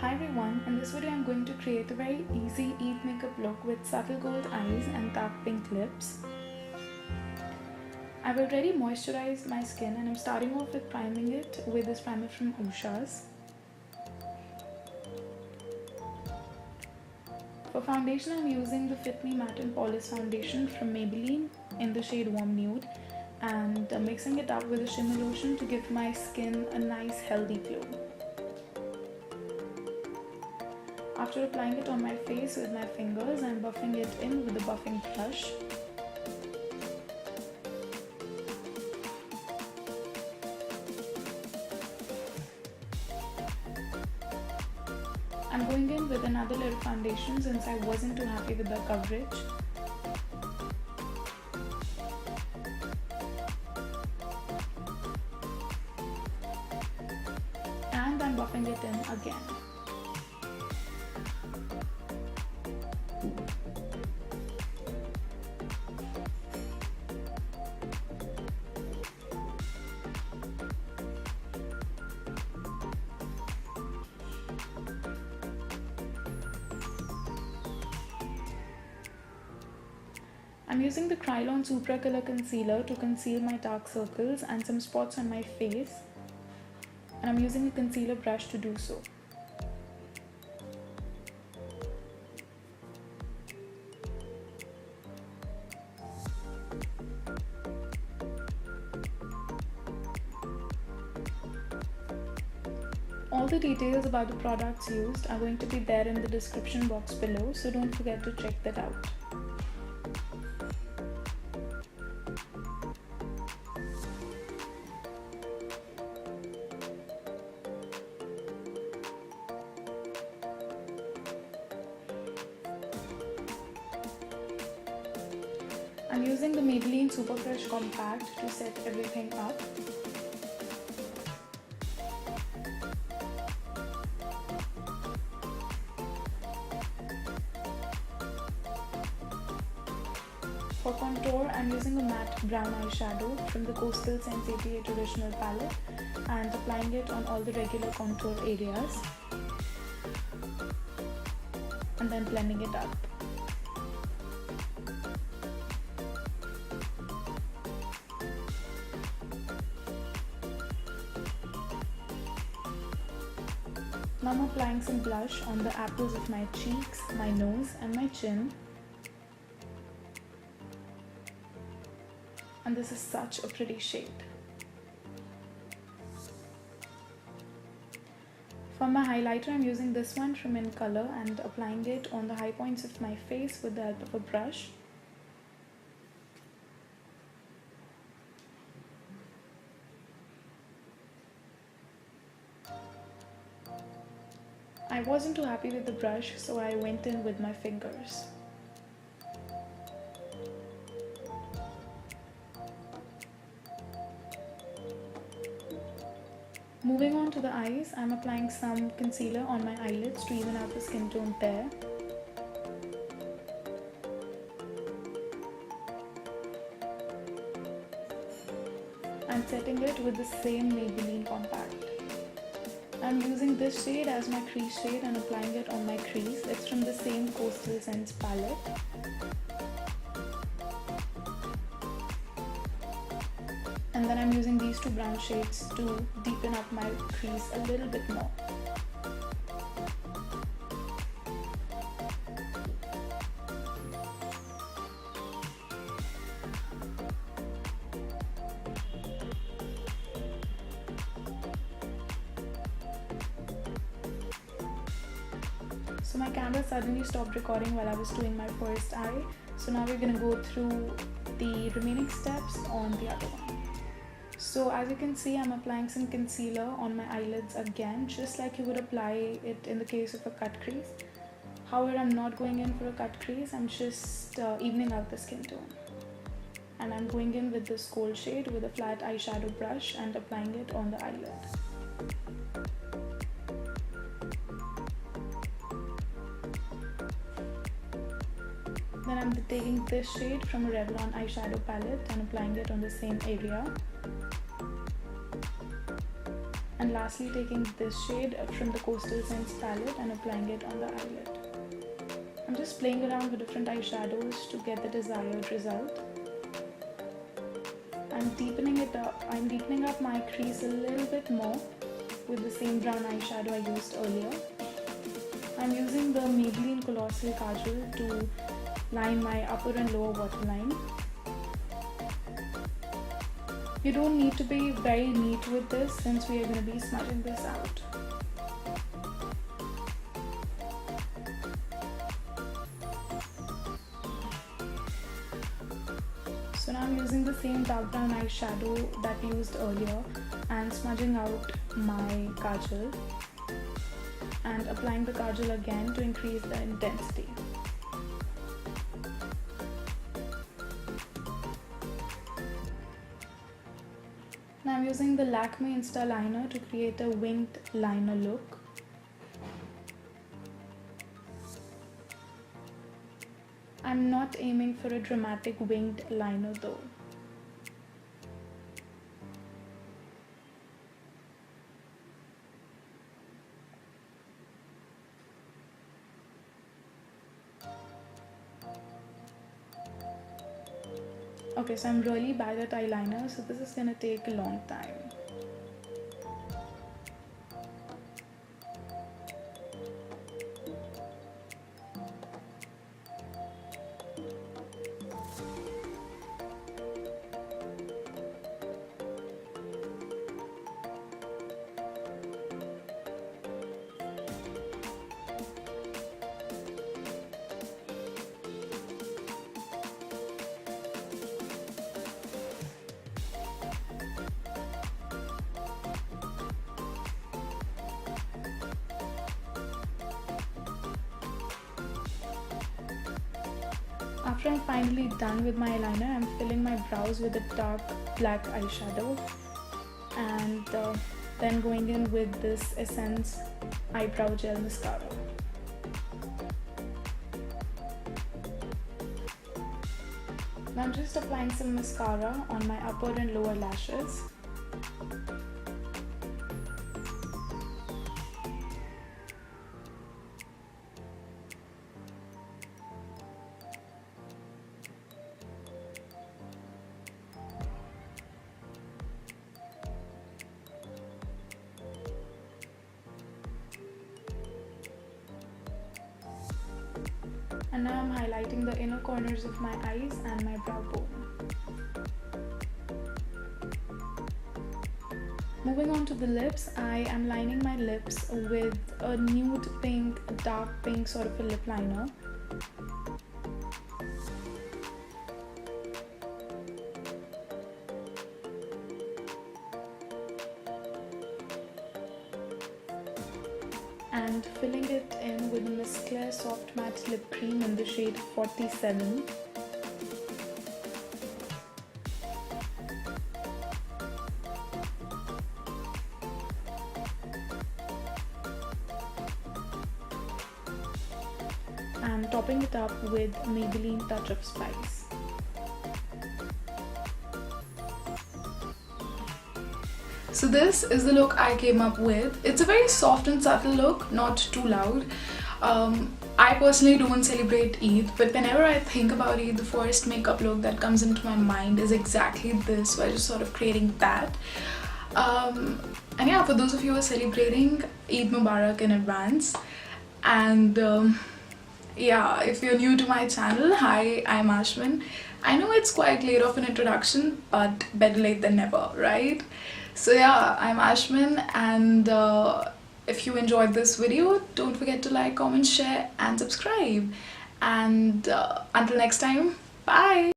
Hi everyone, in this video I'm going to create a very easy Eid makeup look with subtle gold eyes and dark pink lips. I've already moisturized my skin and I'm starting off with priming it with this primer from Usha's. For foundation I'm using the Fit Me Matte and Polish foundation from Maybelline in the shade Warm Nude and mixing it up with a shimmer lotion to give my skin a nice healthy glow. After applying it on my face with my fingers, I'm buffing it in with a buffing brush. I'm going in with another layer of foundation since I wasn't too happy with the coverage. And I'm buffing it in again. I'm using the Kryolan Supracolor concealer to conceal my dark circles and some spots on my face, and I'm using a concealer brush to do so. All the details about the products used are going to be there in the description box below, so don't forget to check that out. I'm using the Maybelline Superfresh Compact to set everything up. For contour, I'm using a matte brown eyeshadow from the Coastal Sense 88 Original palette and applying it on all the regular contour areas and then blending it up. Now I'm applying some blush on the apples of my cheeks, my nose and my chin. And this is such a pretty shade. For my highlighter, I'm using this one from Incolor and applying it on the high points of my face with the help of a brush. I wasn't too happy with the brush, so I went in with my fingers. Moving on to the eyes, I'm applying some concealer on my eyelids to even out the skin tone there. I'm setting it with the same Maybelline Compact. I'm using this shade as my crease shade and applying it on my crease. It's from the same Coastal Sense palette. And then I'm using these two brown shades to deepen up my crease a little bit more. So my camera suddenly stopped recording while I was doing my first eye. So now we're gonna go through the remaining steps on the other one. So as you can see, I'm applying some concealer on my eyelids again, just like you would apply it in the case of a cut crease. However, I'm not going in for a cut crease, I'm just evening out the skin tone. And I'm going in with this gold shade with a flat eyeshadow brush and applying it on the eyelid. Then I'm taking this shade from a Revlon eyeshadow palette and applying it on the same area. And lastly, taking this shade from the Coastal Scents palette and applying it on the eyelid. I'm just playing around with different eyeshadows to get the desired result. I'm deepening up my crease a little bit more with the same brown eyeshadow I used earlier. I'm using the Maybelline Colossal Kajal to line my upper and lower waterline. You don't need to be very neat with this since we are going to be smudging this out. So now I'm using the same dark brown eyeshadow that we used earlier and smudging out my kajal and applying the kajal again to increase the intensity. Now I'm using the Lakme Insta-Liner to create a winged liner look. I'm not aiming for a dramatic winged liner though. Okay, so I'm really bad at eyeliner, so this is gonna take a long time. After I'm finally done with my eyeliner, I'm filling my brows with a dark black eyeshadow and then going in with this Essence Eyebrow Gel Mascara. Now I'm just applying some mascara on my upper and lower lashes. And now I'm highlighting the inner corners of my eyes and my brow bone. Moving on to the lips, I am lining my lips with a nude pink, dark pink sort of a lip liner. And filling it in with a Miss Claire Soft Matte Lip Cream in the shade 47. And topping it up with Maybelline Touch of Spice. So this is the look I came up with. It's a very soft and subtle look, not too loud. I personally don't celebrate Eid, but whenever I think about Eid, the first makeup look that comes into my mind is exactly this, so I'm just sort of creating that. And yeah, for those of you who are celebrating, Eid Mubarak in advance. And yeah, if you're new to my channel, hi, I'm Aashmin. I know it's quite late of an introduction, but better late than never, right? So yeah, I'm Aashmin, and if you enjoyed this video, don't forget to like, comment, share and subscribe. And until next time, bye!